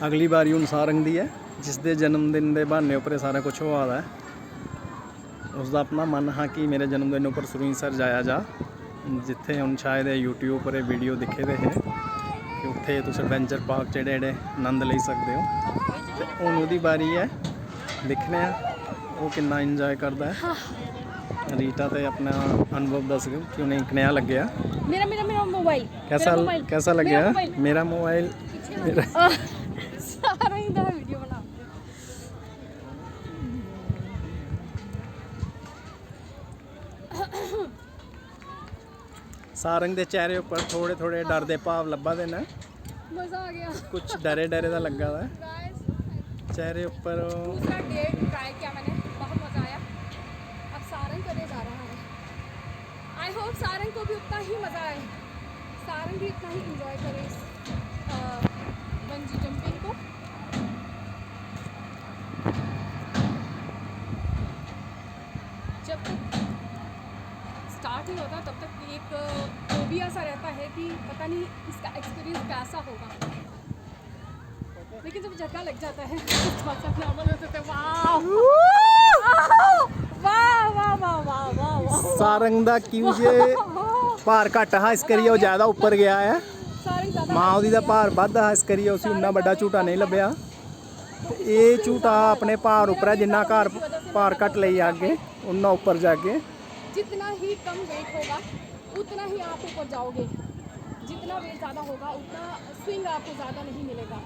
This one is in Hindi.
अगली बारी हूँ सारंग दी है, जिसके जन्मदिन के बहाने उपर सारा कुछ हुआ है। उसका अपना मन हाँ कि मेरे जन्मदिन पर सरूईंसर जाया जा, जिथे हम शायद यूट्यूब पर वीडियो दिखे दे है कि उत्थे तुस एडवेंचर पार्क जेह्ड़े आनंद ले सकते हो। तो हुण ओहदी बारी है, दिखने वो कितना इंजॉय करता है। रीटा तो अपना अनुभव दस कि उन्हें कनेहा लग्या। मेरा मेरा मेरा मोबाइल कैसा लग्या मेरा मोबाइल सारंग दा वीडियो बना। सारंग के चेहरे पर थोड़े थोड़े डर के भाव लभा दे न, मजा आ गया। कुछ डरे डरे दा लगा दा चेहरे ऊपर। दूसरा डेट ट्राई किया मैंने, बहुत मजा आया। अब सारंग करने जा रहा है। आई होप सारंग को भी उतना ही मजा आए, सारंग भी उतना ही इंजॉय करे इस बंजी जंपिंग को। जब तक स्टार्ट नहीं होता तब तक एक फोबिया सा रहता है कि पता नहीं इसका एक्सपीरियंस कैसा होगा, लेकिन जब झटका लग जाता है नॉर्मल हो जाता है। वाह वाह वाह वाह वाह वाह। सारंग दा क्यों जे भार घट हा, इस करिए वो ज़्यादा उपर गया है। माँ ਉਹਦੀ ਦਾ भार ਵੱਧ हा, इस करिए उसी उन्ना बड़ा झूटा नहीं लभ्या। ये झूटा अपने भार उपर है, जिन्ना भार घट ले आगे उन्ना उपर जाके। जितना ही कम वेट होगा उतना ही आप ऊपर जाओगे, जितना वेट ज़्यादा होगा उतना स्विंग आपको ज़्यादा नहीं मिलेगा।